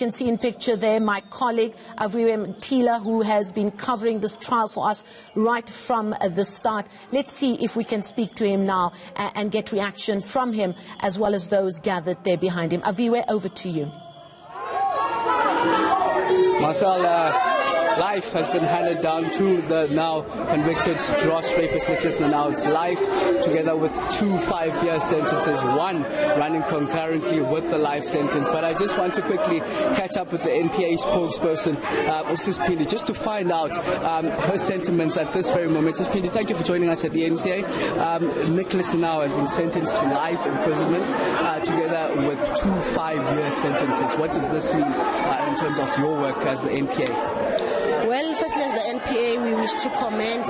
You can see in picture there my colleague Aviwe Mtila, who has been covering this trial for us right from the start. Let's see if we can speak to him now and get reaction from him as well as those gathered there behind him. Aviwe, over to you. Marcel, life has been handed down to the now convicted Dros rapist Nicholas Ninow's life, together with 2 5-year sentences, one running concurrently with the life sentence. But I just want to quickly catch up with the NPA spokesperson, Sis Pindi, just to find out her sentiments at this very moment. Sis Pindi, thank you for joining us at the NCA. Nicholas Ninow has been sentenced to life imprisonment, together with 2 5-year sentences. What does this mean in terms of your work as the NPA? Well, firstly, as the NPA, we wish to commend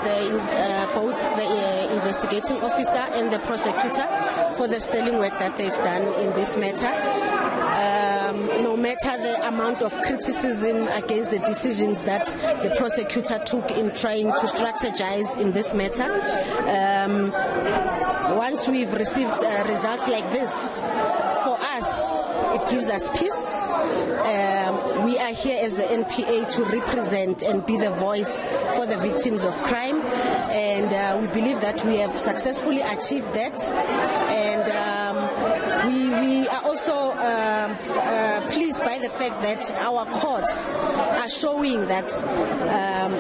both the investigating officer and the prosecutor for the sterling work that they've done in this matter. No matter the amount of criticism against the decisions that the prosecutor took in trying to strategize in this matter, once we've received results like this, for us, it gives us peace. We are here as the NPA to represent and be the voice for the victims of crime, and we believe that we have successfully achieved that, and we are also pleased by the fact that our courts are showing that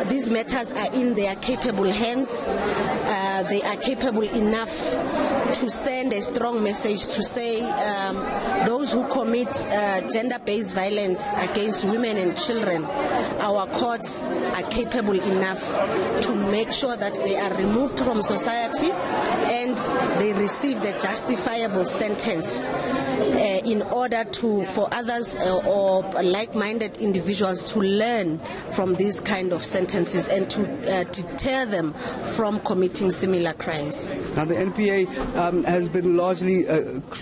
these matters are in their capable hands. They are capable enough to send a strong message to say those who commit gender-based violence against women and children, our courts are capable enough to make sure that they are removed from society and they receive the justifiable sentence in order for others or like-minded individuals to learn from these kind of sentences and to deter them from committing similar crimes. Now, the NPA has been largely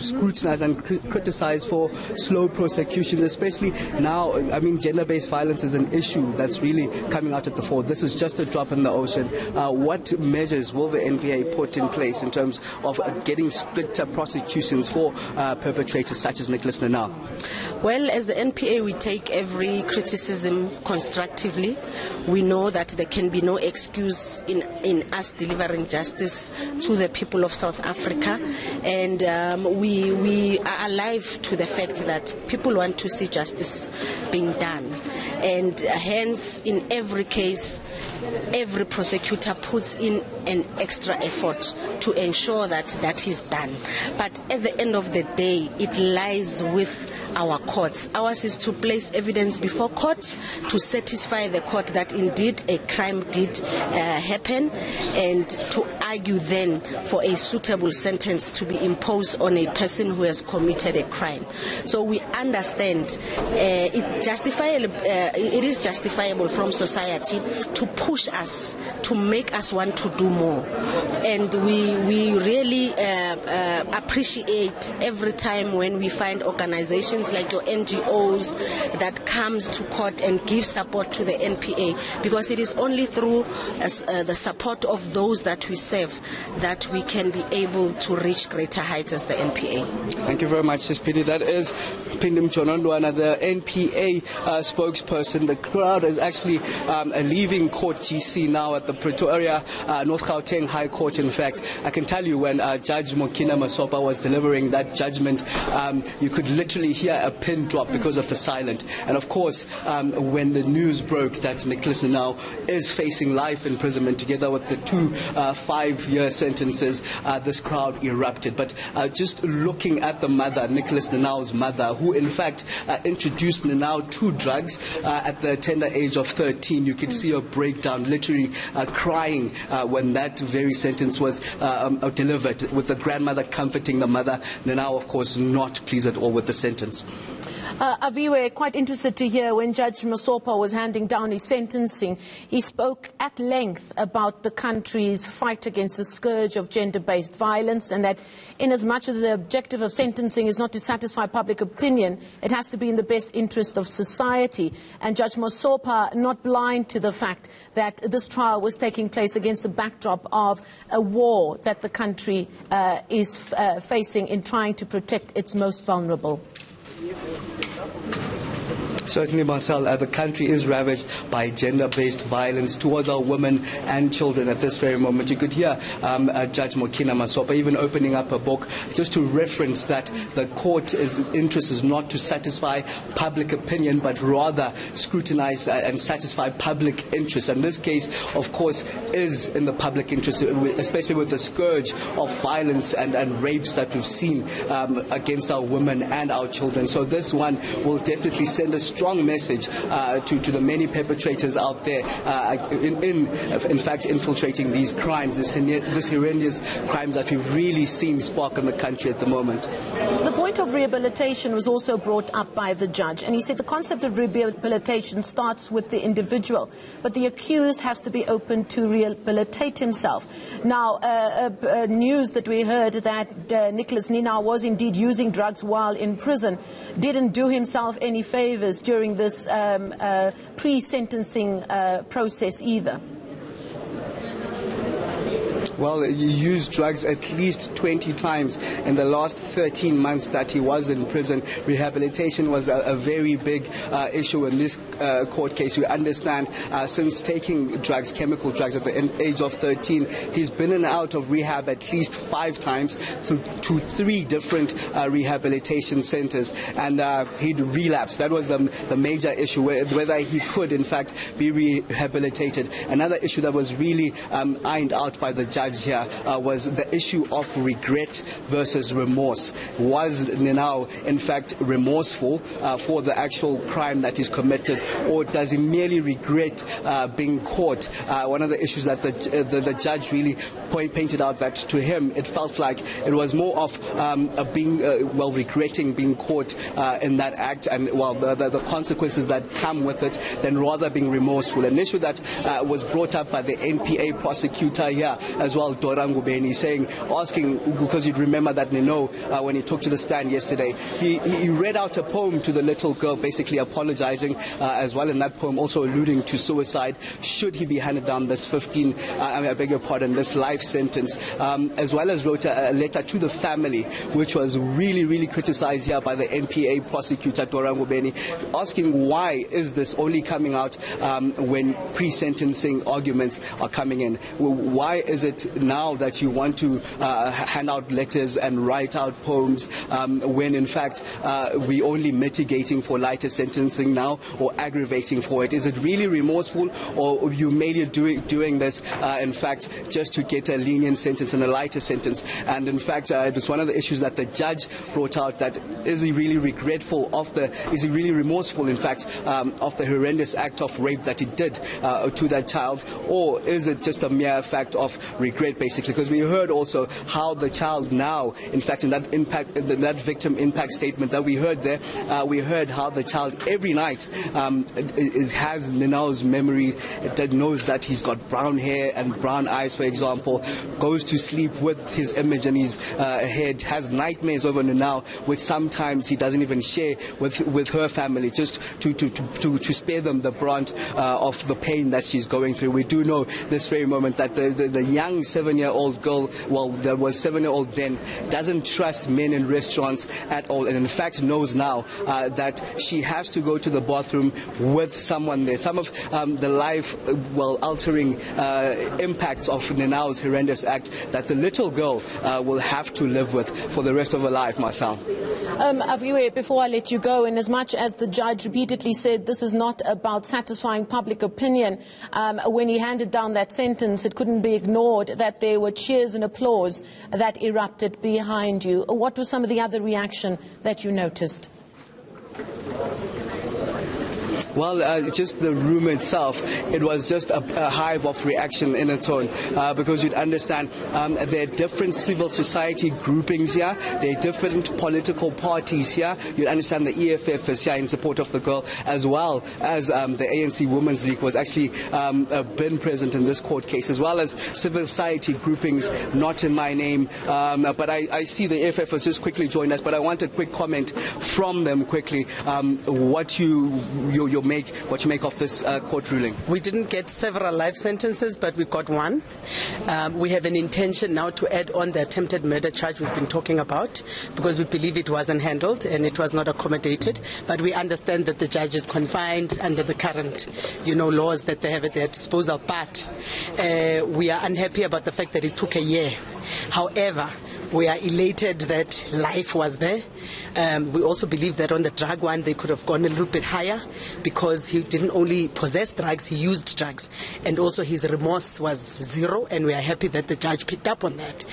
scrutinized and criticized for slow prosecution, especially now. I mean, gender-based violence is an issue that's really coming out at the fore. This is just a drop in the ocean. What measures will the NPA put in place in terms of getting stricter prosecutions for perpetrators such as Nicholas Ninow? Well, as the NPA, we take every criticism constructively. We know that there can be no excuse in us delivering justice to the people of South Africa, and we are alive to the fact that people want to see justice being done, and hence in every case every prosecutor puts in an extra effort to ensure that that is done. But at the end of the day, it lies with our courts. Ours is to place evidence before court to satisfy the court that indeed a crime did happen, and to argue then for a suitable sentence to be imposed on a person who has committed a crime. So we understand it is justifiable from society to push us, to make us want to do more. And we really appreciate every time when we find organizations like your NGOs that comes to court and give support to the NPA, because it is only through the support of those that we serve that we can be able to reach greater heights as the NPA. Thank you very much, Sis Pindi. That is Pindi Mchonondwana, the NPA spokesperson. The crowd is actually leaving Court GC now at the Pretoria North Gauteng High Court. In fact, I can tell you when Judge Mokina Masopa was delivering that judgment, you could literally hear a pin drop because of the silence. And of course, when the news broke that Nicholas Ninow is facing life imprisonment together with the 2 5-year sentences, this crowd erupted. But just looking at the mother, Nicholas Ninow's mother, who in fact introduced Ninow to drugs at the tender age of 13, you could see her breakdown, literally crying when that very sentence was delivered, with the grandmother comforting the mother. Ninow, of course, not pleased at all with the sentence. Aviwe, quite interested to hear when Judge Masopa was handing down his sentencing, he spoke at length about the country's fight against the scourge of gender-based violence, and that in as much as the objective of sentencing is not to satisfy public opinion, it has to be in the best interest of society. And Judge Masopa not blind to the fact that this trial was taking place against the backdrop of a war that the country is facing in trying to protect its most vulnerable. Certainly, Marcel, the country is ravaged by gender-based violence towards our women and children at this very moment. You could hear Judge Mokina Masopa even opening up a book just to reference that the court's interest is not to satisfy public opinion, but rather scrutinize and satisfy public interest. And this case, of course, is in the public interest, especially with the scourge of violence and rapes that we've seen against our women and our children. So this one will definitely send a strong message to the many perpetrators out there in fact infiltrating these crimes, this horrendous crimes that we've really seen spark in the country at the moment. The point of rehabilitation was also brought up by the judge, and he said the concept of rehabilitation starts with the individual, but the accused has to be open to rehabilitate himself. Now, news that we heard that Nicholas Ninow was indeed using drugs while in prison didn't do himself any favors during this pre-sentencing process either. Well, he used drugs at least 20 times in the last 13 months that he was in prison. Rehabilitation was a very big issue in this court case. We understand since taking drugs, chemical drugs, at the age of 13, he's been in and out of rehab at least 5 times to 3 different rehabilitation centers, and he'd relapsed. That was the major issue, whether he could, in fact, be rehabilitated. Another issue that was really ironed out by the judge here was the issue of regret versus remorse. Was Ninow in fact remorseful for the actual crime that he's committed, or does he merely regret being caught? One of the issues that the judge really painted out, that to him it felt like it was more of being regretting being caught in that act, and the consequences that come with it, than rather being remorseful. An issue that was brought up by the NPA prosecutor here as well, Dorangu Beni, asking, because you'd remember that Ninow, when he took to the stand yesterday, he read out a poem to the little girl, basically apologizing as well in that poem, also alluding to suicide should he be handed down this this life sentence, as well as wrote a letter to the family, which was really criticized here by the NPA prosecutor Dorangu Beni, asking why is this only coming out when pre-sentencing arguments are coming in? Why is it now that you want to hand out letters and write out poems when in fact we're only mitigating for lighter sentencing now, or aggravating for it? Is it really remorseful, or you merely doing this in fact just to get a lenient sentence and a lighter sentence? And in fact it was one of the issues that the judge brought out, that is he really regretful is he really remorseful in fact of the horrendous act of rape that he did to that child, or is it just a mere fact of regret, basically? Because we heard also how the child now, in fact, in that victim impact statement that we heard there, we heard how the child every night has Ninow's memory, that knows that he's got brown hair and brown eyes, for example, goes to sleep with his image in his head, has nightmares over Ninow, which sometimes he doesn't even share with her family, just to spare them the brunt of the pain that she's going through. We do know this very moment that the young 7-year-old girl, that was 7-year-old then, doesn't trust men in restaurants at all, and in fact knows now that she has to go to the bathroom with someone there. Some of the life altering impacts of Ninow's horrendous act that the little girl will have to live with for the rest of her life, Marcel. Aviwe, before I let you go, in as much as the judge repeatedly said this is not about satisfying public opinion, when he handed down that sentence, it couldn't be ignored that there were cheers and applause that erupted behind you. What was some of the other reaction that you noticed? Well, just the room itself, it was just a hive of reaction in its own, because you'd understand there are different civil society groupings here, there are different political parties here. You'd understand the EFF is here in support of the girl, as well as the ANC Women's League was actually been present in this court case, as well as civil society groupings, Not in My Name. But I see the EFF has just quickly joined us, but I want a quick comment from them quickly. What your make of this court ruling? We didn't get several life sentences, but we got one. We have an intention now to add on the attempted murder charge we've been talking about, because we believe it wasn't handled and it was not accommodated. But we understand that the judge is confined under the current, laws that they have at their disposal. But we are unhappy about the fact that it took a year. However, we are elated that life was there. We also believe that on the drug one, they could have gone a little bit higher, because he didn't only possess drugs, he used drugs. And also his remorse was zero, and we are happy that the judge picked up on that.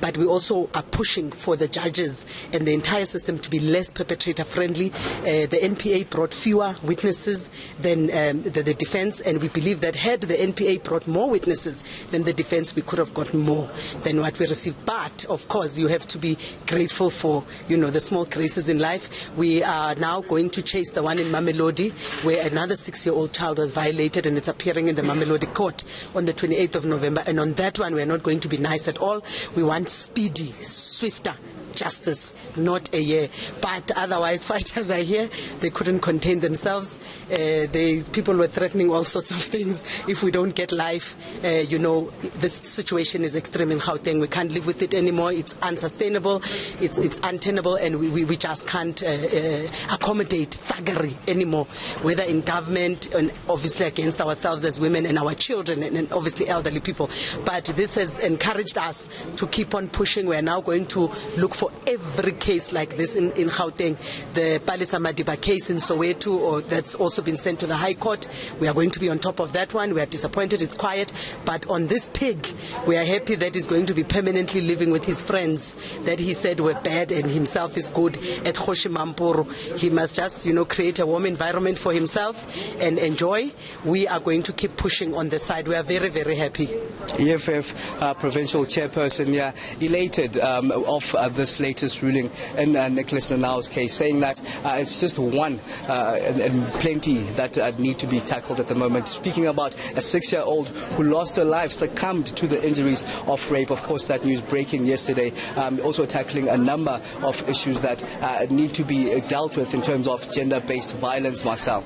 But we also are pushing for the judges and the entire system to be less perpetrator-friendly. The NPA brought fewer witnesses than the defense, and we believe that had the NPA brought more witnesses than the defense, we could have gotten more than what we received. But, of course, you have to be grateful for, the small graces in life. We are now going to chase the one in Mamelodi, where another 6-year-old child was violated, and it's appearing in the Mamelodi court on the 28th of November. And on that one, we're not going to be nice at all. We want speedy, swifter justice, not a year. But otherwise, fighters are here. They couldn't contain themselves. People were threatening all sorts of things. If we don't get life, this situation is extreme in Gauteng. We can't live with it anymore. It's unsustainable. It's untenable, and we just can't accommodate thuggery anymore, whether in government and obviously against ourselves as women and our children and obviously elderly people. But this has encouraged us to keep on pushing. We're now going to look for every case like this in Gauteng. The Palisa Madiba case in Soweto, that's also been sent to the High Court. We are going to be on top of that one. We are disappointed it's quiet. But on this pig, we are happy that he's going to be permanently living with his friends that he said were bad and himself is good at Kgoshimampuru. He must just, create a warm environment for himself and enjoy. We are going to keep pushing on this side. We are very, very happy. EFF provincial chairperson, elated of this latest ruling in Nicholas Ninow's case, saying that it's just one and plenty that need to be tackled at the moment. Speaking about a 6-year-old who lost her life, succumbed to the injuries of rape. Of course, that news breaking yesterday. Also tackling a number of issues that need to be dealt with in terms of gender-based violence, Marcel.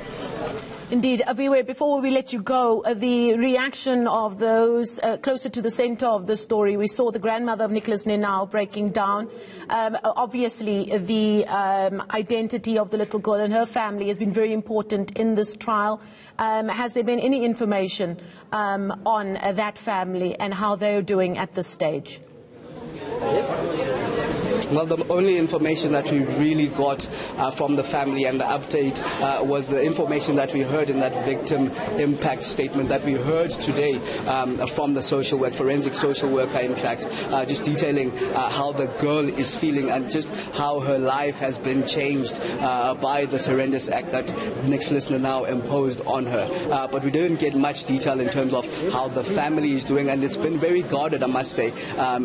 Indeed. Aviwe, before we let you go, the reaction of those closer to the center of the story, we saw the grandmother of Nicholas Ninow breaking down. Obviously, the identity of the little girl and her family has been very important in this trial. Has there been any information on that family and how they're doing at this stage? Well, the only information that we really got from the family and the update was the information that we heard in that victim impact statement that we heard today from the forensic social worker, in fact, just detailing how the girl is feeling and just how her life has been changed by this horrendous act that Nicholas Ninow imposed on her. But we didn't get much detail in terms of how the family is doing, and it's been very guarded, I must say,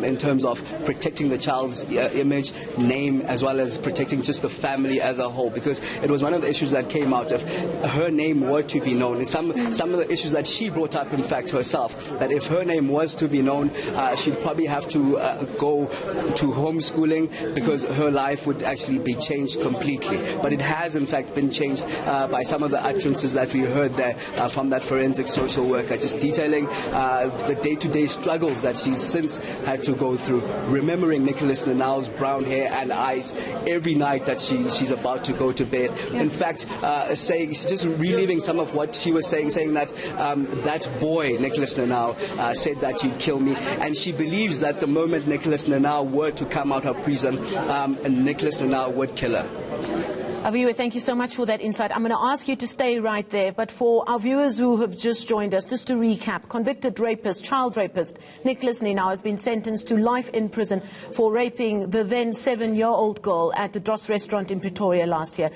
in terms of protecting the child's image, name, as well as protecting just the family as a whole, because it was one of the issues that came out. If her name were to be known, and some of the issues that she brought up, in fact, herself, that if her name was to be known, she'd probably have to go to homeschooling, because her life would actually be changed completely. But it has, in fact, been changed by some of the utterances that we heard there from that forensic social worker, just detailing the day-to-day struggles that she's since had to go through, remembering Nicholas Ninow's brown hair and eyes every night that she's about to go to bed. Yeah. In fact, just reliving some of what she was saying that that boy, Nicholas Ninow, said that he'd kill me, and she believes that the moment Nicholas Ninow were to come out of prison, Nicholas Ninow would kill her. Our viewer, thank you so much for that insight. I'm going to ask you to stay right there, but for our viewers who have just joined us, just to recap, convicted rapist, child rapist, Nicholas Ninow has been sentenced to life in prison for raping the then 7-year-old girl at the Dros restaurant in Pretoria last year.